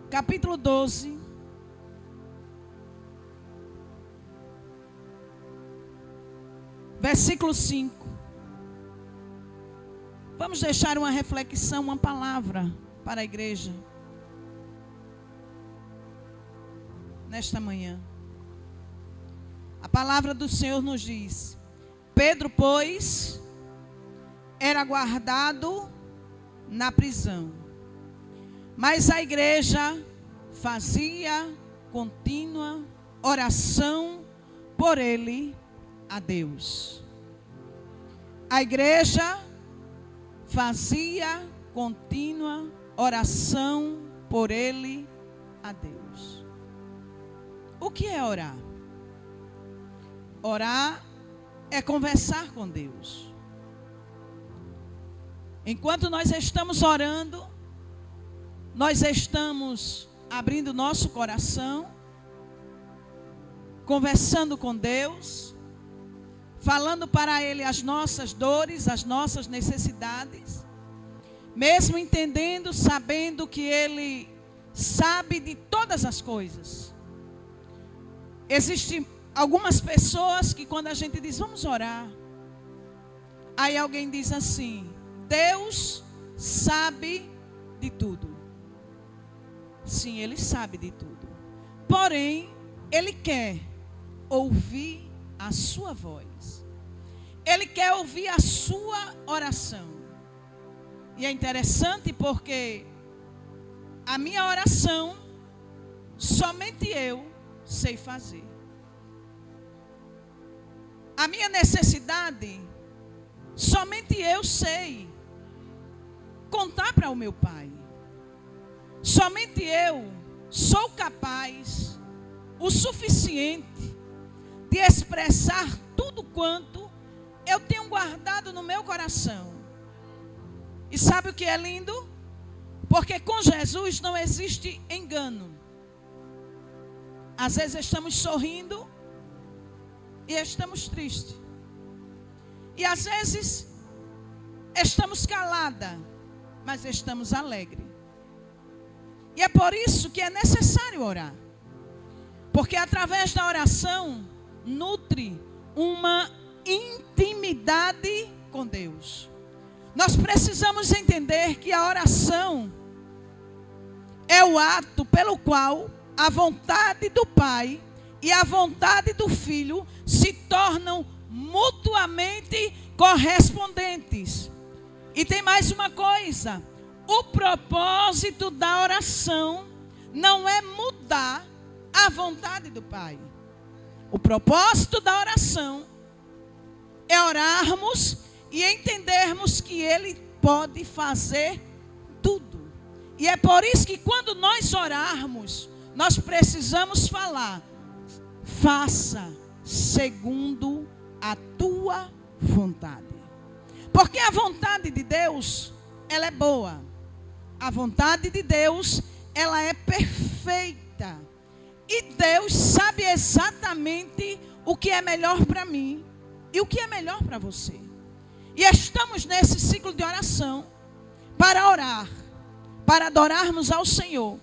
capítulo 12, versículo 5. Vamos deixar uma reflexão, uma palavra para a igreja nesta manhã. A palavra do Senhor nos diz: Pedro, pois, era guardado na prisão, mas a igreja fazia contínua oração por ele a Deus. A igreja fazia contínua oração por ele a Deus. O que é orar? Orar é conversar com Deus. Enquanto nós estamos orando, nós estamos abrindo nosso coração, conversando com Deus, falando para Ele as nossas dores, as nossas necessidades, mesmo entendendo, sabendo que Ele sabe de todas as coisas. Existem algumas pessoas que quando a gente diz, vamos orar, aí alguém diz assim, Deus sabe de tudo. Sim, Ele sabe de tudo. Porém, Ele quer ouvir a sua voz. Ele quer ouvir a sua oração. E é interessante porque a minha oração, somente eu sei fazer. A minha necessidade, somente eu sei contar para o meu Pai. Somente eu sou capaz, o suficiente, de expressar tudo quanto eu tenho guardado no meu coração. E sabe o que é lindo? Porque com Jesus não existe engano. Às vezes estamos sorrindo e estamos tristes. E às vezes estamos calada, mas estamos alegres. E é por isso que é necessário orar. Porque através da oração nutre uma intimidade com Deus. Nós precisamos entender que a oração é o ato pelo qual a vontade do Pai e a vontade do Filho se tornam mutuamente correspondentes. E tem mais uma coisa: o propósito da oração não é mudar a vontade do Pai. O propósito da oração é orarmos e entendermos que Ele pode fazer tudo. E é por isso que quando nós orarmos, nós precisamos falar: faça segundo a tua vontade. Porque a vontade de Deus, ela é boa. A vontade de Deus, ela é perfeita. E Deus sabe exatamente o que é melhor para mim e o que é melhor para você. E estamos nesse ciclo de oração para orar, para adorarmos ao Senhor,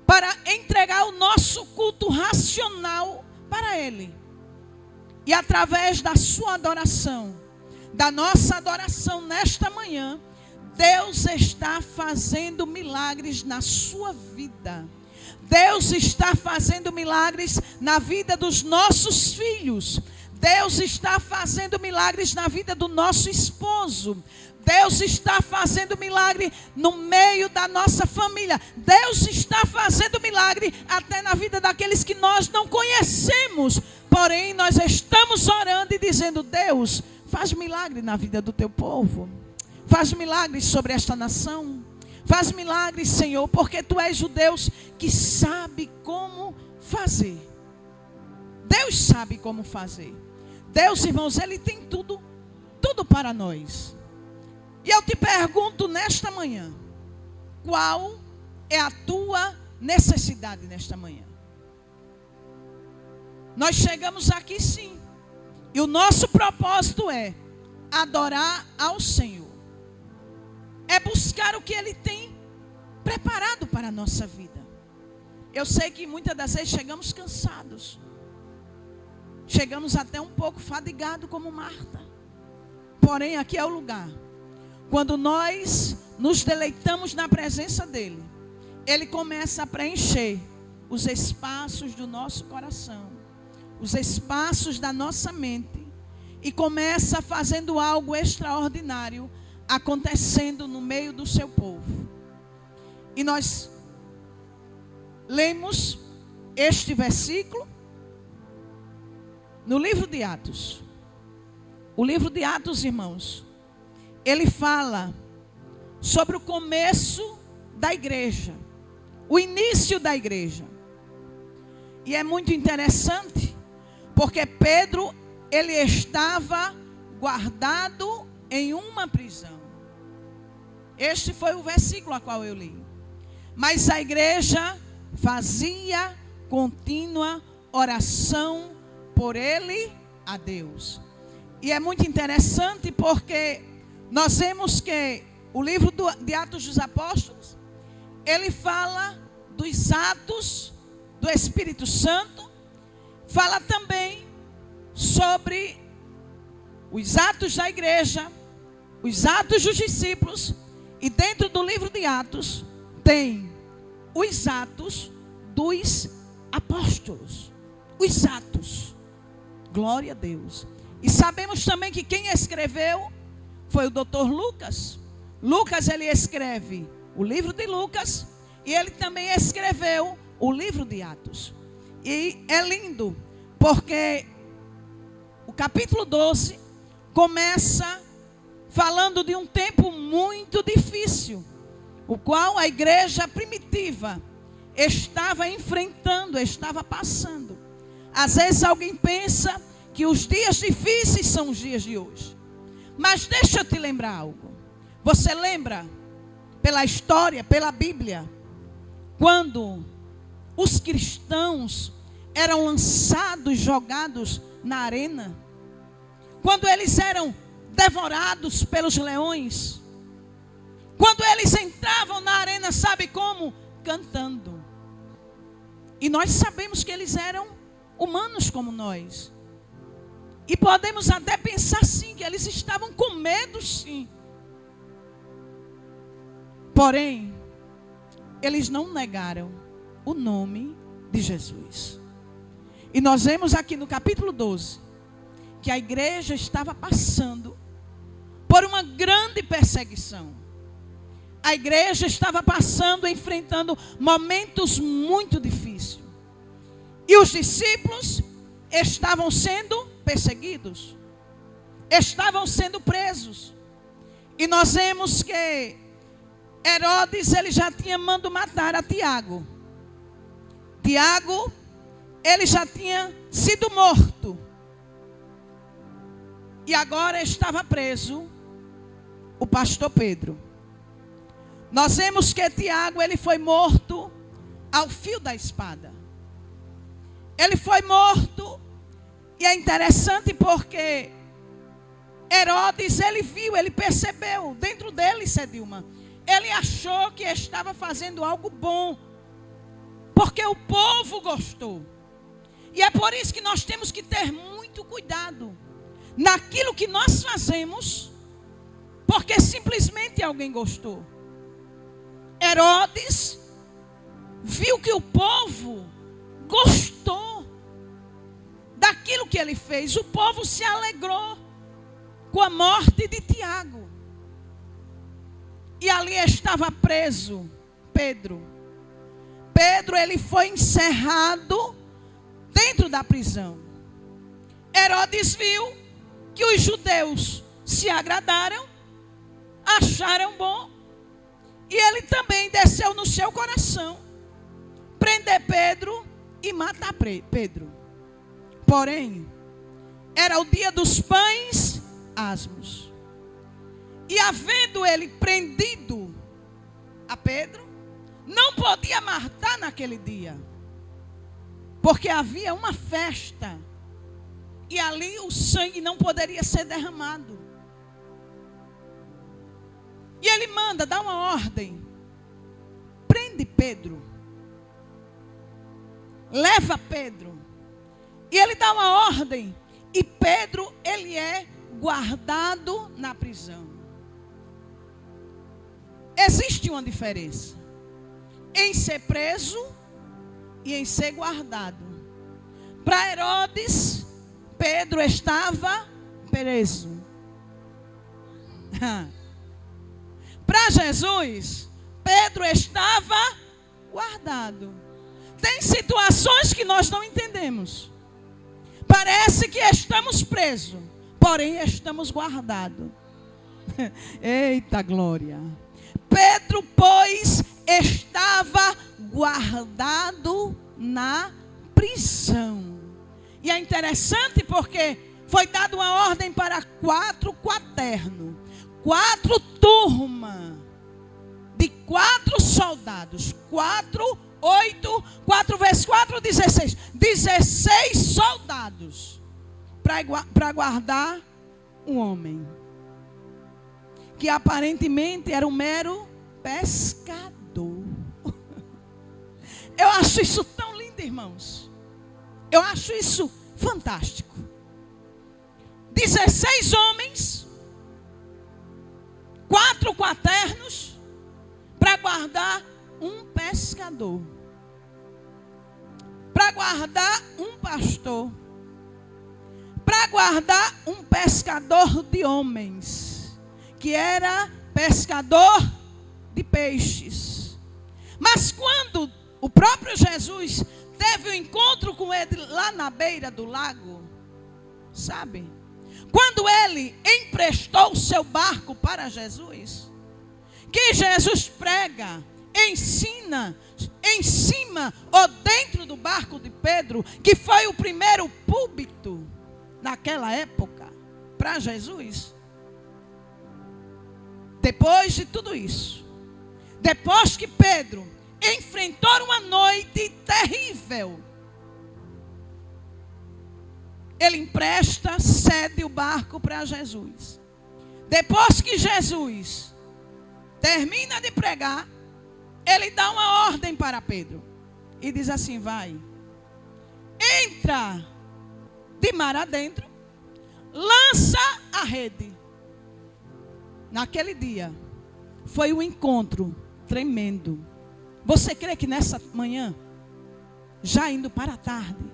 para entregar o nosso culto racional para Ele. E através da sua adoração, da nossa adoração nesta manhã, Deus está fazendo milagres na sua vida. Deus está fazendo milagres na vida dos nossos filhos. Deus está fazendo milagres na vida do nosso esposo. Deus está fazendo milagre no meio da nossa família. Deus está fazendo milagre até na vida daqueles que nós não conhecemos. Porém, nós estamos orando e dizendo: Deus, faz milagre na vida do teu povo. Faz milagres sobre esta nação. Faz milagres, Senhor, porque Tu és o Deus que sabe como fazer. Deus sabe como fazer. Deus, irmãos, Ele tem tudo para nós. E eu te pergunto nesta manhã: qual é a tua necessidade nesta manhã? Nós chegamos aqui sim, e o nosso propósito é adorar ao Senhor. É buscar o que Ele tem preparado para para a nossa vida. Eu sei que muitas das vezes chegamos cansados. Chegamos até um pouco fadigados como Marta. Porém, aqui é o lugar. Quando nós nos deleitamos na presença dEle, Ele começa a preencher os espaços do nosso coração, os espaços da nossa mente, e começa fazendo algo extraordinário acontecendo no meio do seu povo. E nós lemos este versículo no livro de Atos. O livro de Atos, irmãos, ele fala sobre o começo da igreja, o início da igreja. E é muito interessante, porque Pedro, ele estava guardado em uma prisão. Este foi o versículo a qual eu li. Mas a igreja fazia contínua oração por ele a Deus. E é muito interessante porque nós vemos que o livro de Atos dos Apóstolos, ele fala dos atos do Espírito Santo, fala também sobre os atos da igreja, os atos dos discípulos, e dentro do livro de Atos tem os atos dos apóstolos. Os atos. Glória a Deus. E sabemos também que quem escreveu foi o Dr. Lucas. Lucas, ele escreve o livro de Lucas e ele também escreveu o livro de Atos. E é lindo, porque o capítulo 12 começa falando de um tempo muito difícil, o qual a igreja primitiva estava enfrentando, estava passando. Às vezes alguém pensa que os dias difíceis são os dias de hoje. Mas deixa eu te lembrar algo. Você lembra, pela história, pela Bíblia, quando os cristãos eram lançados, jogados na arena? Quando eles eram devorados pelos leões? Quando eles entravam na arena, sabe como? Cantando. E nós sabemos que eles eram humanos como nós. E podemos até pensar sim, que eles estavam com medo sim. Porém, eles não negaram o nome de Jesus. E nós vemos aqui no capítulo 12, que a igreja estava passando por uma grande perseguição. A igreja estava passando, enfrentando momentos muito difíceis. E os discípulos estavam sendo perseguidos, estavam sendo presos. E nós vemos que Herodes, ele já tinha mandado matar a Tiago. Tiago, ele já tinha sido morto. E agora estava preso o pastor Pedro. Nós vemos que Tiago, ele foi morto ao fio da espada. Ele foi morto. E é interessante porque Herodes, ele viu, ele percebeu dentro dele, Cedilma. Ele achou que estava fazendo algo bom, porque o povo gostou. E é por isso que nós temos que ter muito cuidado naquilo que nós fazemos, porque simplesmente alguém gostou. Herodes viu que o povo gostou daquilo que ele fez. O povo se alegrou com a morte de Tiago. E ali estava preso Pedro. Pedro, ele foi encerrado dentro da prisão. Herodes viu que os judeus se agradaram, acharam bom, e ele também desceu no seu coração prender Pedro e matar Pedro. Porém, era o dia dos pães asmos. E havendo ele prendido a Pedro, não podia matar naquele dia, porque havia uma festa, e ali o sangue não poderia ser derramado. E ele manda, dá uma ordem: prende prende Pedro. Leva Pedro. E ele dá uma ordem. E Pedro, ele é guardado na prisão. Existe uma diferença em ser preso e em ser guardado. Para Herodes, Pedro estava preso. Para Jesus, Pedro estava guardado. Tem situações que nós não entendemos. Parece que estamos presos, porém estamos guardados. Eita glória. Pedro, pois, estava guardado na prisão. E é interessante porque foi dada uma ordem para 4 quaternos, 4 turmas de 4 soldados. 4, 8, 4 vezes 4, 16. 16 soldados para guardar um homem que aparentemente era um mero pescador. Eu acho isso tão lindo, irmãos. Eu acho isso fantástico. 16 homens, 4 quaternos, para guardar um pescador, para guardar um pastor, para guardar um pescador de homens, que era pescador de peixes. Mas quando o próprio Jesus teve um encontro com ele lá na beira do lago, sabe? Quando ele emprestou o seu barco para Jesus, que Jesus prega, ensina em cima ou dentro do barco de Pedro, que foi o primeiro púlpito naquela época para Jesus. Depois de tudo isso, depois que Pedro enfrentou uma noite terrível, ele empresta, cede o barco para Jesus. Depois que Jesus termina de pregar, ele dá uma ordem para Pedro e diz assim: vai, entra de mar adentro, lança a rede. Naquele dia foi um encontro tremendo. Você crê que nessa manhã, já indo para a tarde,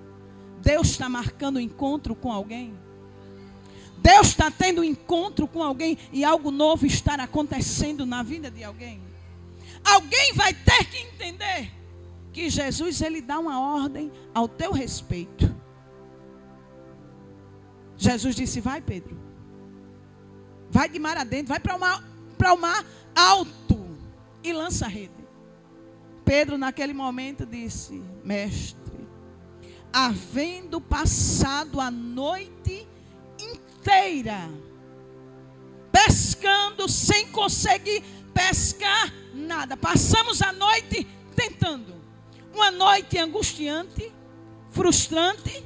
Deus está marcando um encontro com alguém? Deus está tendo um encontro com alguém e algo novo está acontecendo na vida de alguém? Alguém vai ter que entender que Jesus, ele dá uma ordem ao teu respeito. Jesus disse: vai, Pedro, vai de mar adentro, vai para o mar alto e lança a rede. Pedro naquele momento disse: mestre, havendo passado a noite inteira pescando sem conseguir pescar nada, passamos a noite tentando, uma noite angustiante, frustrante,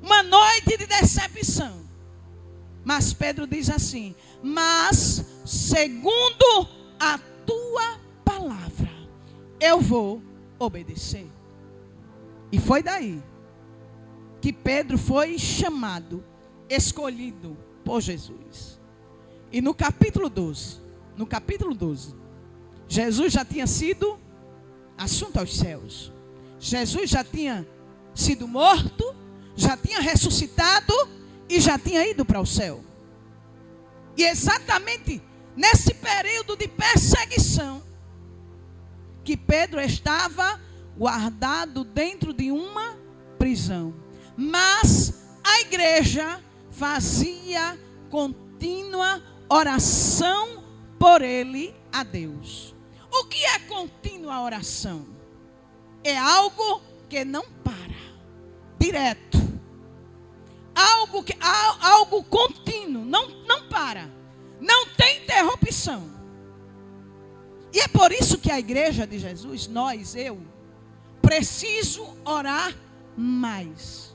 uma noite de decepção. Mas Pedro diz assim: mas segundo a tua palavra eu vou obedecer. E foi daí que Pedro foi chamado, escolhido por Jesus. E no capítulo 12, Jesus já tinha sido assunto aos céus. Jesus já tinha sido morto, já tinha ressuscitado e já tinha ido para o céu. E exatamente nesse período de perseguição, que Pedro estava guardado dentro de uma prisão. Mas a igreja fazia contínua oração por ele a Deus. O que é contínua oração? É algo que não para, direto. Algo contínuo, não para. Não tem interrupção. E é por isso que a igreja de Jesus, eu preciso orar mais.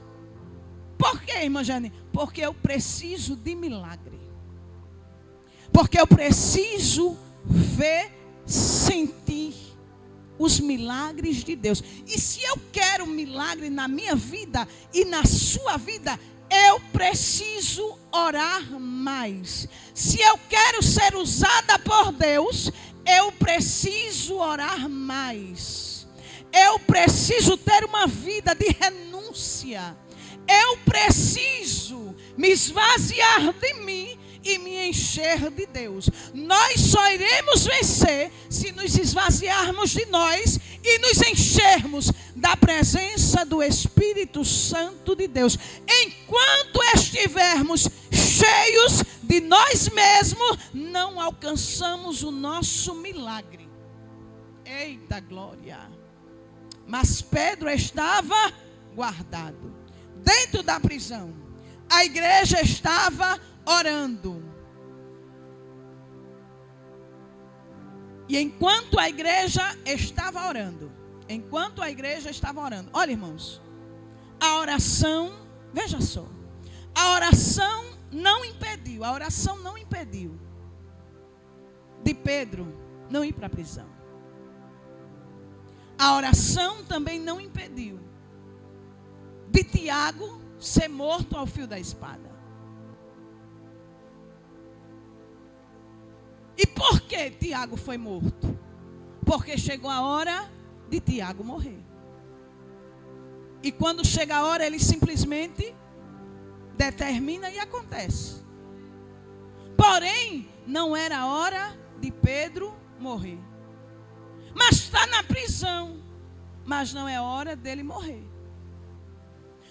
Por quê, irmã Jane? Porque eu preciso de milagre. Porque eu preciso ver, sentir os milagres de Deus. E se eu quero um milagre na minha vida e na sua vida, eu preciso orar mais. Se eu quero ser usada por Deus, eu preciso orar mais. Eu preciso ter uma vida de renúncia. Eu preciso me esvaziar de mim e me encher de Deus. Nós só iremos vencer se nos esvaziarmos de nós e nos enchermos da presença do Espírito Santo de Deus. Enquanto estivermos cheios de nós mesmos, não alcançamos o nosso milagre. Eita glória! Mas Pedro estava guardado dentro da prisão. A igreja estava orando. E enquanto a igreja estava orando, olha, irmãos, a oração, veja só, a oração não impediu de Pedro não ir para a prisão. A oração também não impediu de Tiago ser morto ao fio da espada. E por que Tiago foi morto? Porque chegou a hora de Tiago morrer. E quando chega a hora, ele simplesmente determina e acontece. Porém, não era a hora de Pedro morrer. Mas está na prisão. Mas não é hora dele morrer.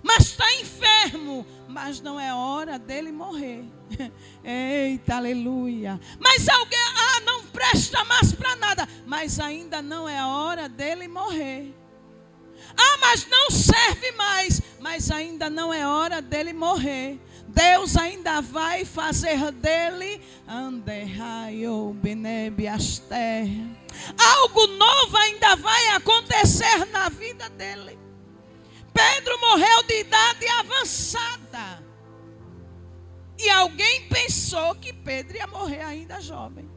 Mas está enfermo, mas não é hora dele morrer. Eita, aleluia. Mas alguém, não presta mais para nada, mas ainda não é hora dele morrer. Mas não serve mais, mas ainda não é hora dele morrer. Deus ainda vai fazer dele algo novo ainda vai acontecer na vida dele. Pedro morreu de idade avançada. E alguém pensou que Pedro ia morrer ainda jovem.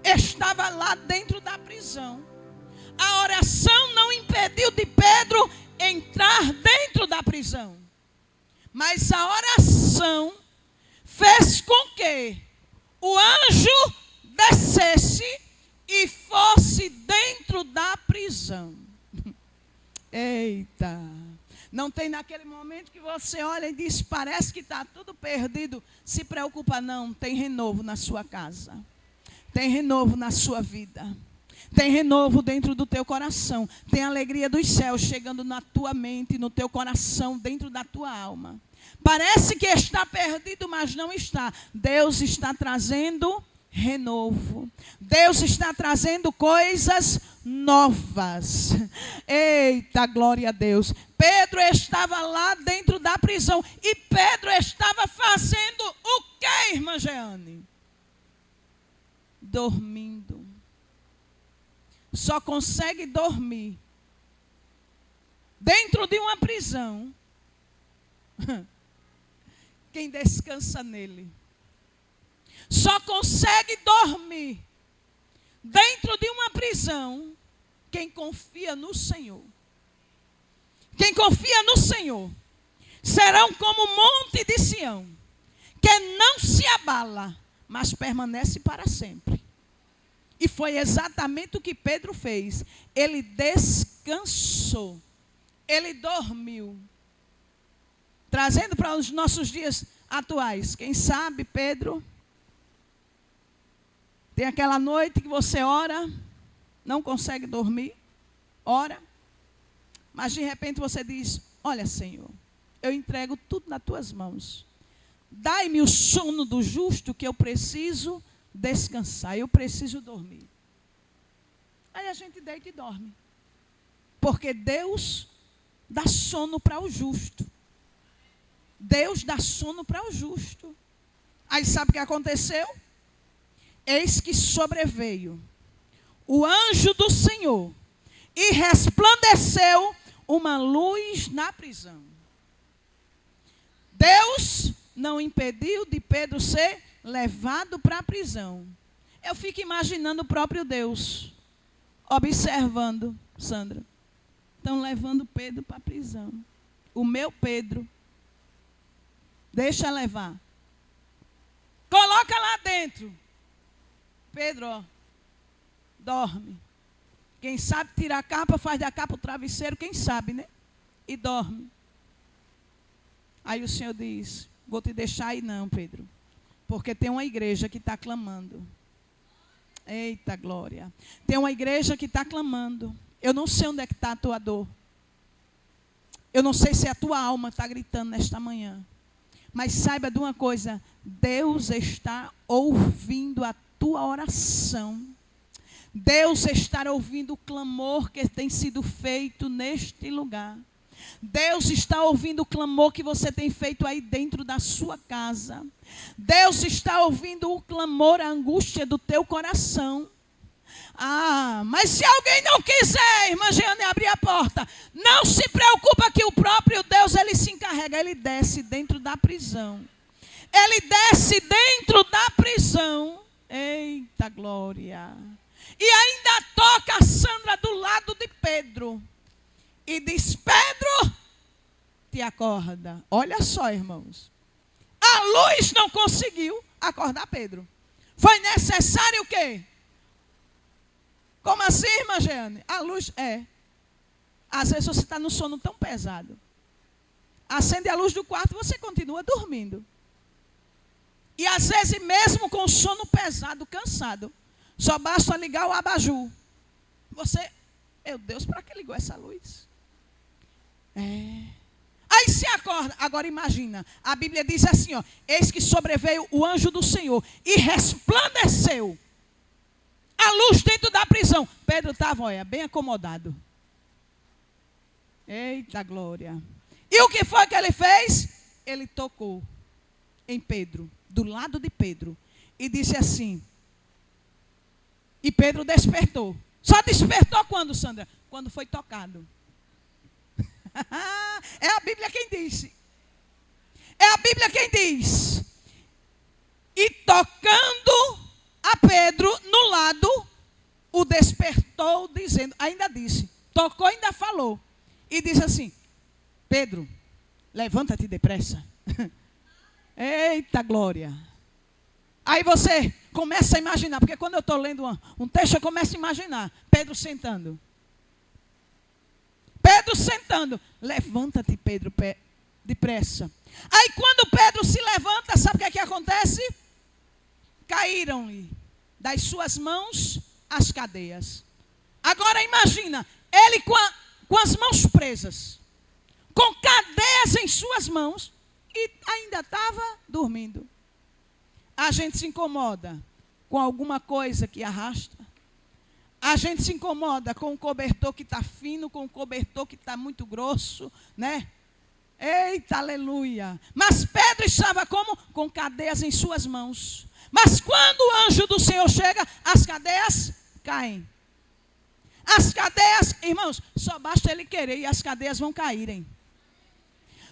Estava lá dentro da prisão. A oração não impediu de Pedro entrar dentro da prisão. Mas a oração fez com que o anjo descesse e fosse dentro da prisão. Eita, não tem naquele momento que você olha e diz, parece que está tudo perdido. Se preocupa não, tem renovo na sua casa. Tem renovo na sua vida. Tem renovo dentro do teu coração. Tem alegria dos céus chegando na tua mente, no teu coração, dentro da tua alma. Parece que está perdido, mas não está. Deus está trazendo renovo. Deus está trazendo coisas novas. Eita, glória a Deus. Pedro estava lá dentro da prisão. E Pedro estava fazendo o que, irmã Jeane? Dormindo. Só consegue dormir dentro de uma prisão quem descansa nele. Só consegue dormir dentro de uma prisão quem confia no Senhor. Quem confia no Senhor serão como o monte de Sião, que não se abala, mas permanece para sempre. E foi exatamente o que Pedro fez. Ele descansou. Ele dormiu. Trazendo para os nossos dias atuais. Quem sabe, Pedro, tem aquela noite que você ora, não consegue dormir, ora, mas de repente você diz, olha, Senhor, eu entrego tudo nas tuas mãos. Dai-me o sono do justo, que eu preciso descansar, eu preciso dormir. Aí a gente deita e dorme. Porque Deus dá sono para o justo. Deus dá sono para o justo. Aí sabe o que aconteceu? Eis que sobreveio o anjo do Senhor e resplandeceu uma luz na prisão. Deus não impediu de Pedro ser levado para a prisão. Eu fico imaginando o próprio Deus. observando, Sandra. Estão levando Pedro para a prisão. O meu Pedro. Deixa levar. Coloca lá dentro. Pedro, ó, dorme. Quem sabe tira a capa, faz da capa o travesseiro, quem sabe, né? E dorme. Aí o Senhor diz, vou te deixar aí não, Pedro. Porque tem uma igreja que está clamando. Eita glória. Tem uma igreja que está clamando. Eu não sei onde é que está a tua dor. Eu não sei se a tua alma está gritando nesta manhã. Mas saiba de uma coisa. Deus está ouvindo a tua oração. Deus está ouvindo o clamor que tem sido feito neste lugar. Deus está ouvindo o clamor que você tem feito aí dentro da sua casa. Deus está ouvindo o clamor, a angústia do teu coração. Ah, mas se alguém não quiser, irmã Jeane, abrir a porta, não se preocupa que o próprio Deus, ele se encarrega, ele desce dentro da prisão. Ele desce dentro da prisão. Eita glória. E ainda toca a Sandra do lado de Pedro. E diz, Pedro, te acorda. Olha só, irmãos. A luz não conseguiu acordar Pedro. Foi necessário o quê? Como assim, irmã Jeane? A luz é. Às vezes você está no sono tão pesado. Acende a luz do quarto e você continua dormindo. E às vezes mesmo com o sono pesado, cansado, só basta ligar o abajur. Você, meu Deus, para que ligou essa luz? Aí se acorda. Agora imagina, a Bíblia diz assim, ó, eis que sobreveio o anjo do Senhor e resplandeceu a luz dentro da prisão. Pedro estava, olha, bem acomodado. Eita glória. E o que foi que ele fez? Ele tocou em Pedro, do lado de Pedro, e disse assim, e Pedro despertou. Só despertou quando, Sandra? Quando foi tocado. É a Bíblia quem disse. É a Bíblia quem diz. E tocando a Pedro no lado, o despertou dizendo, ainda disse, tocou, ainda falou. E disse assim, Pedro, levanta-te depressa. Eita glória. Aí você começa a imaginar, porque quando eu estou lendo um texto, eu começo a imaginar Pedro sentando. Pedro sentando. Levanta-te, Pedro, depressa. Aí quando Pedro se levanta, sabe o que é que acontece? Caíram-lhe das suas mãos as cadeias. Agora imagina, ele com as mãos presas, com cadeias em suas mãos, e ainda estava dormindo. A gente se incomoda com alguma coisa que arrasta. A gente se incomoda com um cobertor que está fino, com um cobertor que está muito grosso, né? Eita, aleluia. Mas Pedro estava como? Com cadeias em suas mãos. Mas quando o anjo do Senhor chega, as cadeias caem. As cadeias, irmãos, só basta ele querer e as cadeias vão caírem.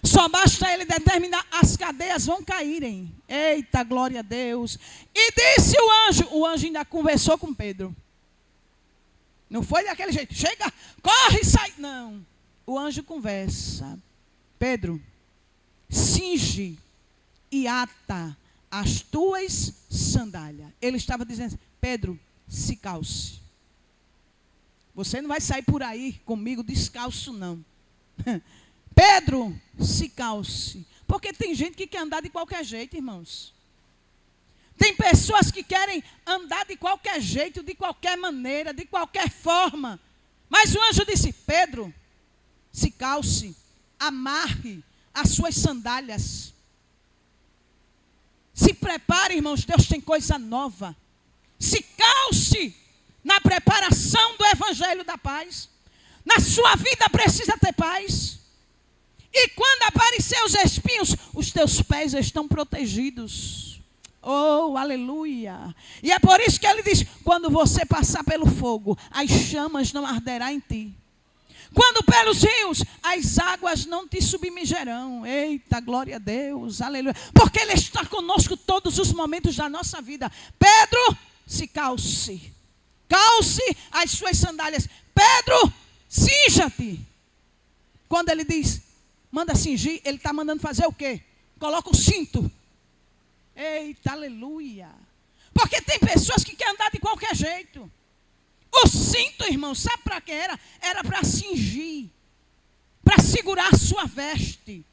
Só basta ele determinar, as cadeias vão caírem. Eita, glória a Deus. E disse o anjo ainda conversou com Pedro. Não foi daquele jeito, chega, corre e sai. Não, o anjo conversa. Pedro, cinge e ata as tuas sandálias. Ele estava dizendo, Pedro, se calce. Você não vai sair por aí comigo descalço, não. Pedro, se calce. Porque tem gente que quer andar de qualquer jeito, irmãos. Tem pessoas que querem andar de qualquer jeito, de qualquer maneira, de qualquer forma. Mas o anjo disse, Pedro, se calce, amarre as suas sandálias. Se prepare, irmãos, Deus tem coisa nova. Se calce na preparação do evangelho da paz. Na sua vida precisa ter paz. E quando aparecer os espinhos, os teus pés estão protegidos. Oh, aleluia. E é por isso que ele diz, quando você passar pelo fogo, as chamas não arderão em ti. Quando pelos rios, as águas não te submergerão. Eita, glória a Deus, aleluia. Porque Ele está conosco todos os momentos da nossa vida. Pedro, se calce. calce as suas sandálias. Pedro, cinja-te. Quando ele diz, manda cingir, ele está mandando fazer o quê? Coloca o cinto. Eita, aleluia. Porque tem pessoas que querem andar de qualquer jeito. O cinto, irmão, sabe para que era? Era para cingir, para segurar a sua veste,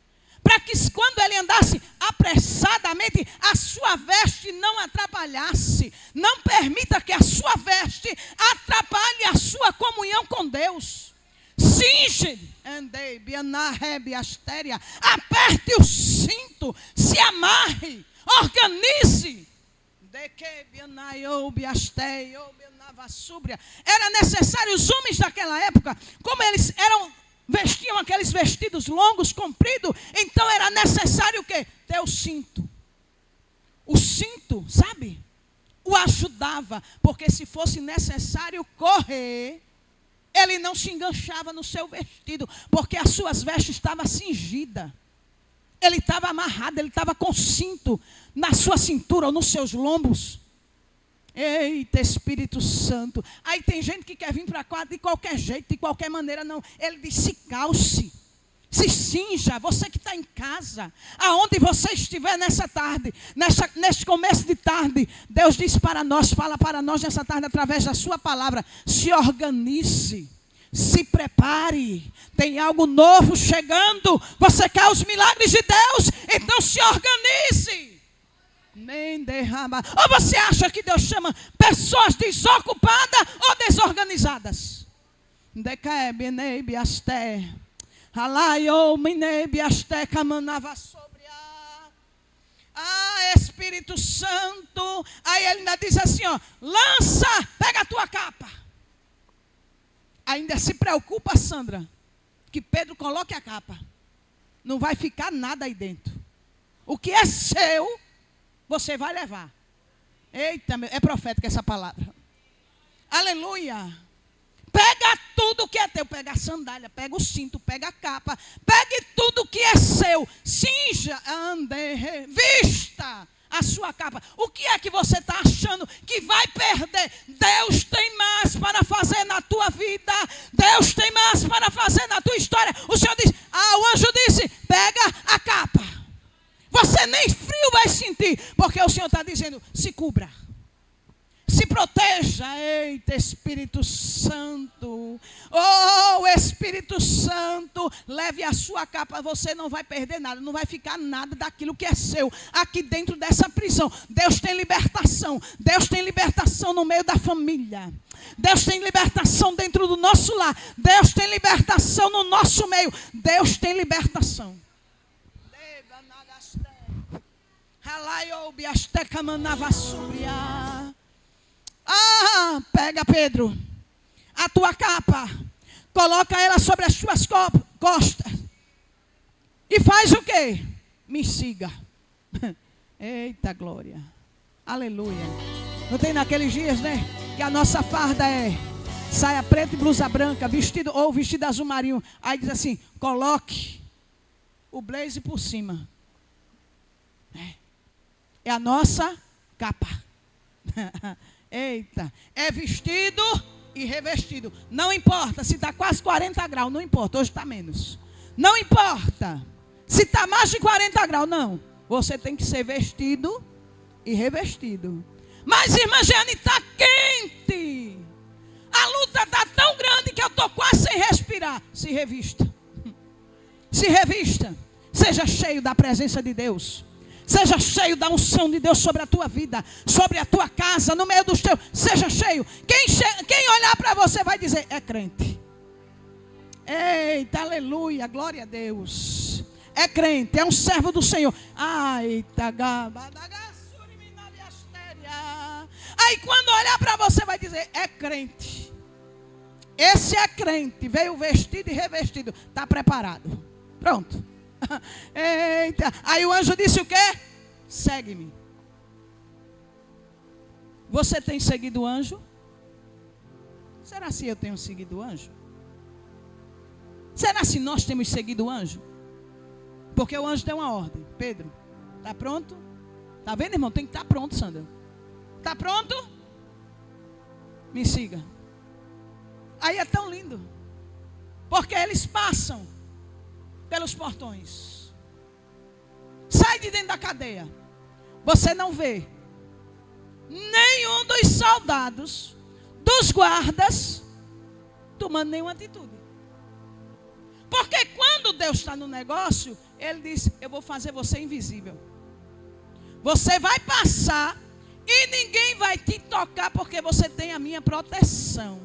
para que quando ele andasse apressadamente, a sua veste não atrapalhasse. Não permita que a sua veste atrapalhe a sua comunhão com Deus. Cinge, aperte o cinto, se amarre, organize. Era necessário, os homens daquela época, como eles vestiam aqueles vestidos longos, compridos, então era necessário o quê? Ter o cinto. O cinto, sabe? O ajudava, porque se fosse necessário correr, ele não se enganchava no seu vestido, porque as suas vestes estavam cingidas. Ele estava amarrado, ele estava com cinto na sua cintura ou nos seus lombos. Eita, Espírito Santo. Aí tem gente que quer vir para cá de qualquer jeito, de qualquer maneira, não. Ele diz, se calce, se cinja. Você que está em casa, aonde você estiver nessa tarde, neste começo de tarde, Deus diz para nós, fala para nós nessa tarde através da sua palavra, se organize. Se prepare, tem algo novo chegando. Você quer os milagres de Deus? Então se organize. Nem derrama. Ou você acha que Deus chama pessoas desocupadas ou desorganizadas? Espírito Santo. Aí ele ainda diz assim, ó, lança, pega a tua capa. Ainda se preocupa, Sandra, que Pedro coloque a capa. Não vai ficar nada aí dentro. O que é seu, você vai levar. Eita, é profética essa palavra. Aleluia. Pega tudo que é teu. Pega a sandália, pega o cinto, pega a capa. Pegue tudo que é seu. Cinja, ande, vista a sua capa. O que é que você está achando que vai perder? Deus tem mais para fazer na tua vida. Deus tem mais para fazer na tua história. O Senhor diz, o anjo disse, pega a capa. Você nem frio vai sentir, porque o Senhor está dizendo, se cubra. Se proteja. Eita, Espírito Santo. Oh, Espírito Santo, leve a sua capa. Você não vai perder nada, não vai ficar nada daquilo que é seu aqui dentro dessa prisão. Deus tem libertação. Deus tem libertação no meio da família. Deus tem libertação dentro do nosso lar. Deus tem libertação no nosso meio. Deus tem libertação. Pega, Pedro, a tua capa, coloca ela sobre as suas costas e faz o quê? Me siga. Eita glória, aleluia. Não tem naqueles dias, né, que a nossa farda é saia preta e blusa branca, vestido azul marinho. Aí diz assim, coloque o blazer por cima. É a nossa capa. Eita, é vestido e revestido. Não importa se está quase 40 graus, não importa, hoje está menos. Não importa se está mais de 40 graus, não. Você tem que ser vestido e revestido. Mas, irmã Jeane, está quente. A luta está tão grande que eu estou quase sem respirar. Se revista. Se revista. Seja cheio da presença de Deus. Seja cheio da unção de Deus sobre a tua vida, sobre a tua casa, no meio dos teus. Seja cheio. Quem olhar para você vai dizer, é crente. Eita, aleluia, glória a Deus. É crente, é um servo do Senhor. Aí quando olhar para você vai dizer, é crente. Esse é crente, veio vestido e revestido. Está preparado. Pronto. Eita. Aí o anjo disse o quê? Segue-me. Você tem seguido o anjo? Será se eu tenho seguido o anjo? Será se nós temos seguido o anjo? Porque o anjo deu uma ordem. Pedro, está pronto? Está vendo, irmão? Tem que estar pronto, Sandra. Está pronto? Me siga. Aí é tão lindo. Porque eles passam pelos portões. Sai de dentro da cadeia. Você não vê nenhum dos soldados, dos guardas, tomando nenhuma atitude. Porque quando Deus está no negócio, Ele diz: eu vou fazer você invisível. Você vai passar e ninguém vai te tocar, porque você tem a minha proteção.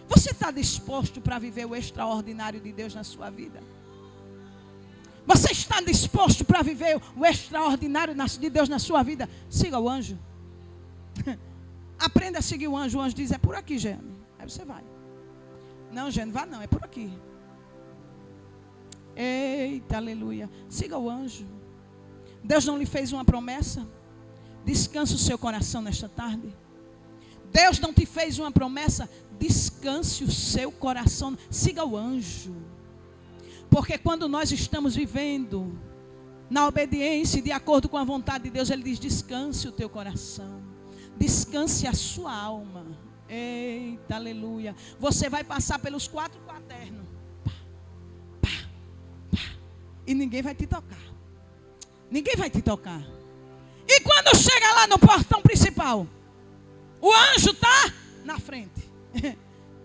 Você está disposto para viver o extraordinário de Deus na sua vida? Você está disposto para viver o extraordinário de Deus na sua vida? Siga o anjo. Aprenda a seguir o anjo. O anjo diz: é por aqui, Gênesis. Aí você vai. Não, Gênesis, vá não, é por aqui. Eita, aleluia. Siga o anjo. Deus não lhe fez uma promessa? Descanse o seu coração nesta tarde. Deus não te fez uma promessa? Descanse o seu coração. Siga o anjo. Porque quando nós estamos vivendo na obediência, de acordo com a vontade de Deus, Ele diz: descanse o teu coração. Descanse a sua alma. Eita, aleluia. Você vai passar pelos 4 quaternos. Pá, pá, pá, e ninguém vai te tocar. Ninguém vai te tocar. E quando chega lá no portão principal, o anjo está na frente.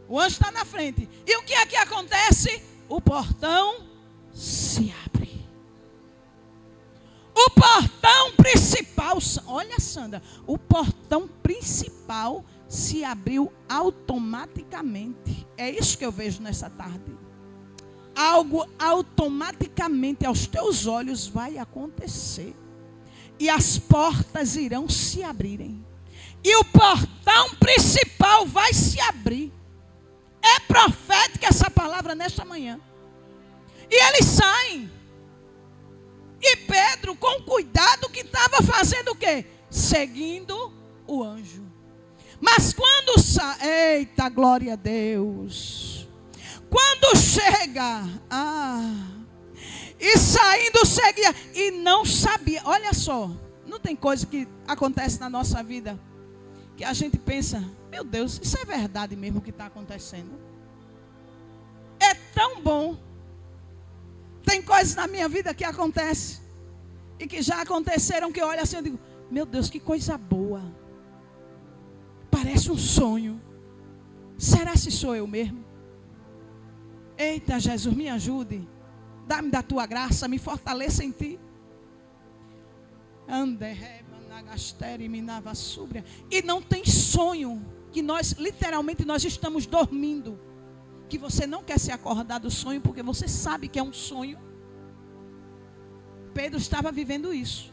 O anjo está na frente. E o que é que acontece? O portão se abre. O portão principal, olha, Sandra, o portão principal se abriu automaticamente. É isso que eu vejo nessa tarde. Algo automaticamente aos teus olhos vai acontecer. E as portas irão se abrirem. E o portão principal vai se abrir. É profética essa palavra nesta manhã. E eles saem. E Pedro, com cuidado, que estava fazendo o quê? Seguindo o anjo. Mas quando sai, eita, glória a Deus. Quando chega, e saindo seguia, e não sabia. Olha só, não tem coisa que acontece na nossa vida que a gente pensa: meu Deus, isso é verdade mesmo que está acontecendo? É tão bom. Tem coisas na minha vida que acontecem e que já aconteceram, que eu olho assim e digo: meu Deus, que coisa boa. Parece um sonho. Será se sou eu mesmo? Eita, Jesus, me ajude. Dá-me da tua graça, me fortaleça em ti. E não tem sonho que nós, literalmente, nós estamos dormindo, que você não quer se acordar do sonho, porque você sabe que é um sonho. Pedro estava vivendo isso.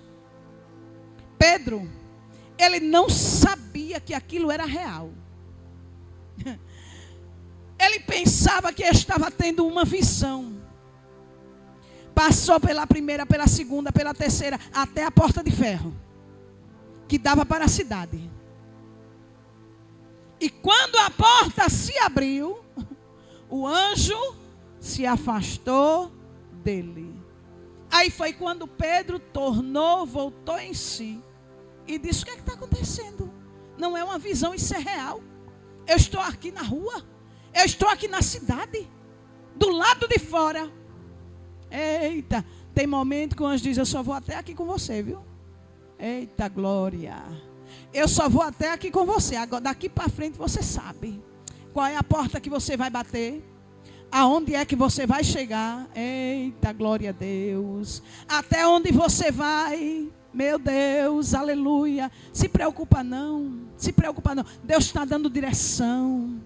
Pedro, ele não sabia que aquilo era real. Ele pensava que estava tendo uma visão. Passou pela primeira, pela segunda, pela terceira, até a porta de ferro, que dava para a cidade. E quando a porta se abriu, o anjo se afastou dele. Aí foi quando Pedro voltou em si e disse: o que é que está acontecendo? Não é uma visão, isso é real. Eu estou aqui na rua, eu estou aqui na cidade, do lado de fora. Eita, tem momento que o anjo diz: eu só vou até aqui com você, viu? Eita, glória. Eu só vou até aqui com você. Agora, daqui para frente você sabe qual é a porta que você vai bater, aonde é que você vai chegar. Eita, glória a Deus. Até onde você vai, meu Deus, aleluia. Se preocupa não, se preocupa não. Deus está dando direção.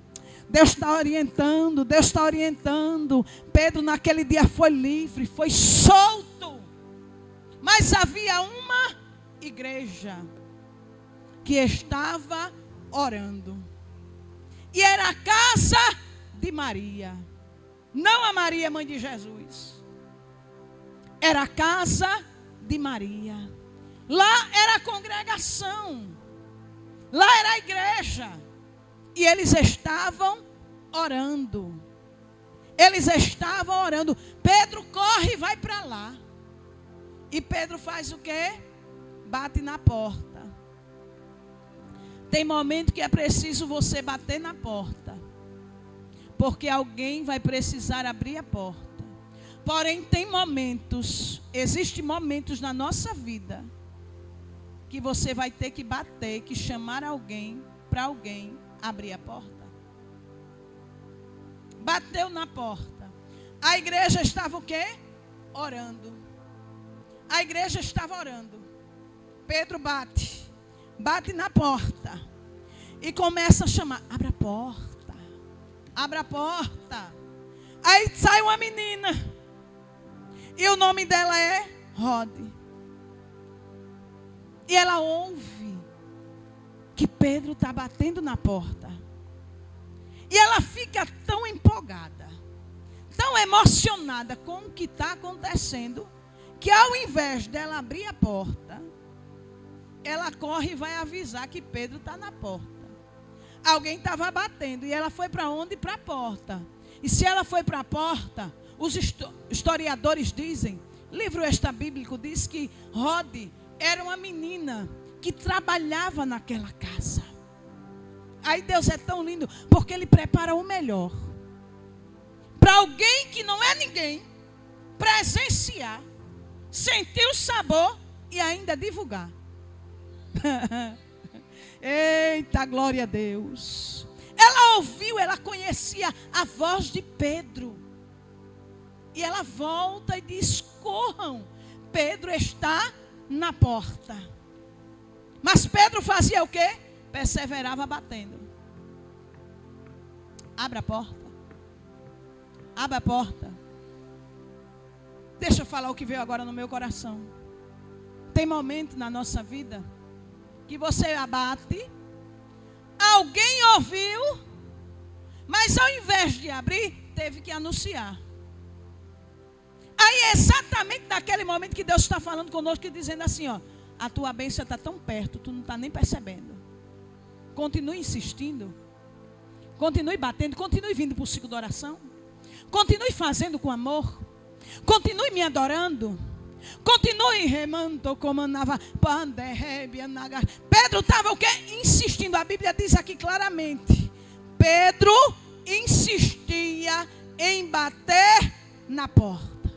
Deus está orientando, Deus está orientando. Pedro naquele dia foi livre, foi solto. Mas havia uma igreja que estava orando. E era a casa de Maria. Não a Maria, mãe de Jesus. Era a casa de Maria. Lá era a congregação. Lá era a igreja. E eles estavam orando. Eles estavam orando. Pedro corre e vai para lá. E Pedro faz o quê? Bate na porta. Tem momento que é preciso você bater na porta, porque alguém vai precisar abrir a porta. Porém, existem momentos na nossa vida que você vai ter que bater, que chamar alguém para alguém abrir a porta. Bateu na porta. A igreja estava o quê? Orando. A igreja estava orando. Pedro bate na porta e começa a chamar: abra a porta, abra a porta. Aí sai uma menina e o nome dela é Rode. E ela ouve que Pedro está batendo na porta. E ela fica tão empolgada, tão emocionada com o que está acontecendo, que ao invés dela abrir a porta, ela corre e vai avisar que Pedro está na porta. Alguém estava batendo e ela foi para onde? Para a porta. E se ela foi para a porta, os historiadores dizem, livro extra bíblico diz que Rode era uma menina que trabalhava naquela casa. Aí Deus é tão lindo, porque Ele prepara o melhor para alguém que não é ninguém presenciar, sentir o sabor e ainda divulgar. Eita, glória a Deus. Ela ouviu, ela conhecia a voz de Pedro. E ela volta e diz: corram, Pedro está na porta. Mas Pedro fazia o quê? Perseverava batendo. Abra a porta. Abra a porta. Deixa eu falar o que veio agora no meu coração. Tem momento na nossa vida que você abate, alguém ouviu, mas ao invés de abrir, teve que anunciar. Aí é exatamente naquele momento que Deus está falando conosco e dizendo assim, ó: a tua bênção está tão perto, tu não está nem percebendo. Continue insistindo, continue batendo, continue vindo para o ciclo de oração, continue fazendo com amor, continue me adorando, continue remando como andava. Pedro estava o quê? Insistindo. A Bíblia diz aqui claramente: Pedro insistia em bater na porta.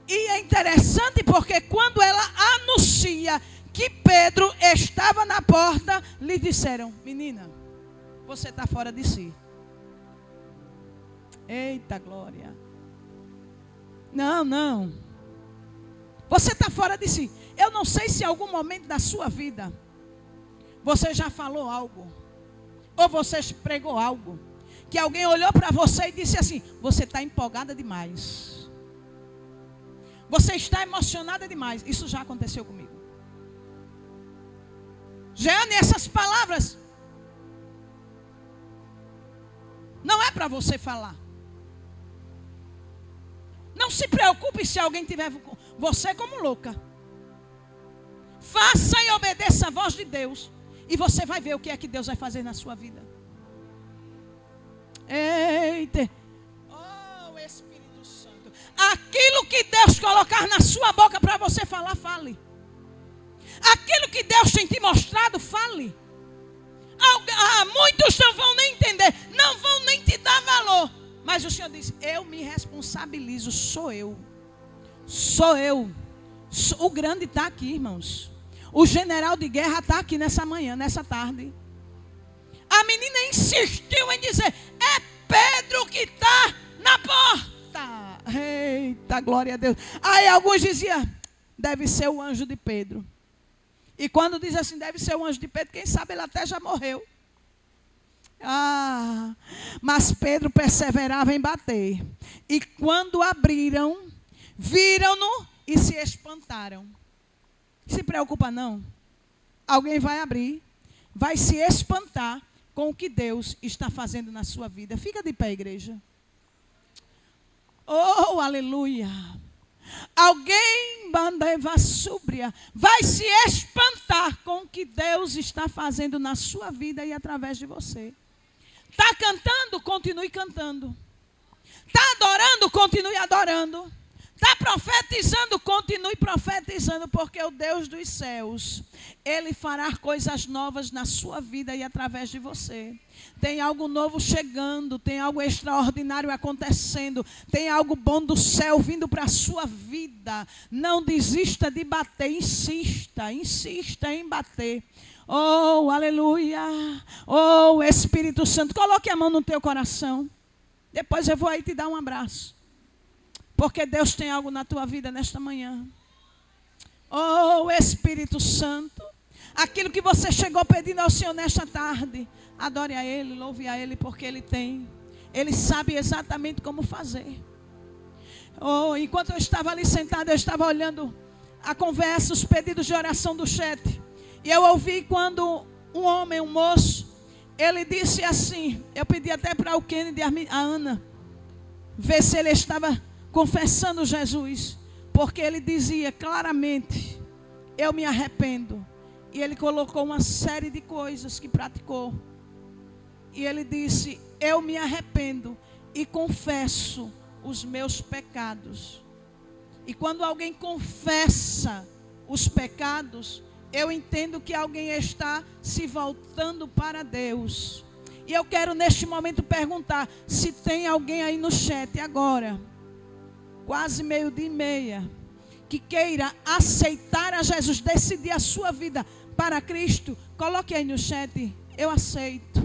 E é interessante porque quando ela anuncia que Pedro estava na porta, lhe disseram: menina, você está fora de si. Eita glória. Não. Você está fora de si. Eu não sei se em algum momento da sua vida você já falou algo, ou você pregou algo, que alguém olhou para você e disse assim: você está empolgada demais. Você está emocionada demais. Isso já aconteceu comigo. Jeane, essas palavras não é para você falar. Não se preocupe se alguém tiver você como louca. Faça e obedeça a voz de Deus, e você vai ver o que é que Deus vai fazer na sua vida. Eita. Oh, Espírito Santo. Aquilo que Deus colocar na sua boca para você falar, fale. Aquilo que Deus tem te mostrado, fale. Muitos não vão nem entender, não vão nem te dar valor. Mas o Senhor disse: eu me responsabilizo, sou eu. O grande está aqui, irmãos. O general de guerra está aqui nessa manhã, nessa tarde. A menina insistiu em dizer: é Pedro que está na porta. Eita, glória a Deus. Aí alguns diziam: deve ser o anjo de Pedro. E quando diz assim, deve ser o anjo de Pedro, quem sabe ele até já morreu. Mas Pedro perseverava em bater. E quando abriram, viram-no e se espantaram. Se preocupa não. Alguém vai abrir, vai se espantar com o que Deus está fazendo na sua vida. Fica de pé, igreja. Oh, aleluia. Alguém, bandeva súbria, vai se espantar com o que Deus está fazendo na sua vida e através de você. Está cantando? Continue cantando. Está adorando? Continue adorando. Está profetizando, continue profetizando, porque o Deus dos céus, Ele fará coisas novas na sua vida e através de você. Tem algo novo chegando, tem algo extraordinário acontecendo, tem algo bom do céu vindo para a sua vida. Não desista de bater, insista em bater. Oh, aleluia! Oh, Espírito Santo, coloque a mão no teu coração. Depois eu vou aí te dar um abraço. Porque Deus tem algo na tua vida nesta manhã. Oh, Espírito Santo, aquilo que você chegou pedindo ao Senhor nesta tarde, adore a Ele, louve a Ele, porque Ele tem. Ele sabe exatamente como fazer. Oh, enquanto eu estava ali sentada, eu estava olhando a conversa, os pedidos de oração do chat. E eu ouvi quando um homem, um moço, ele disse assim, eu pedi até para o Kennedy, a Ana, ver se ele estava confessando Jesus, porque ele dizia claramente, eu me arrependo. E ele colocou uma série de coisas que praticou. E ele disse, eu me arrependo e confesso os meus pecados. E quando alguém confessa os pecados, eu entendo que alguém está se voltando para Deus. E eu quero neste momento perguntar, se tem alguém aí no chat agora, quase 12:30, que queira aceitar a Jesus, decidir a sua vida para Cristo, coloque aí no chat, eu aceito.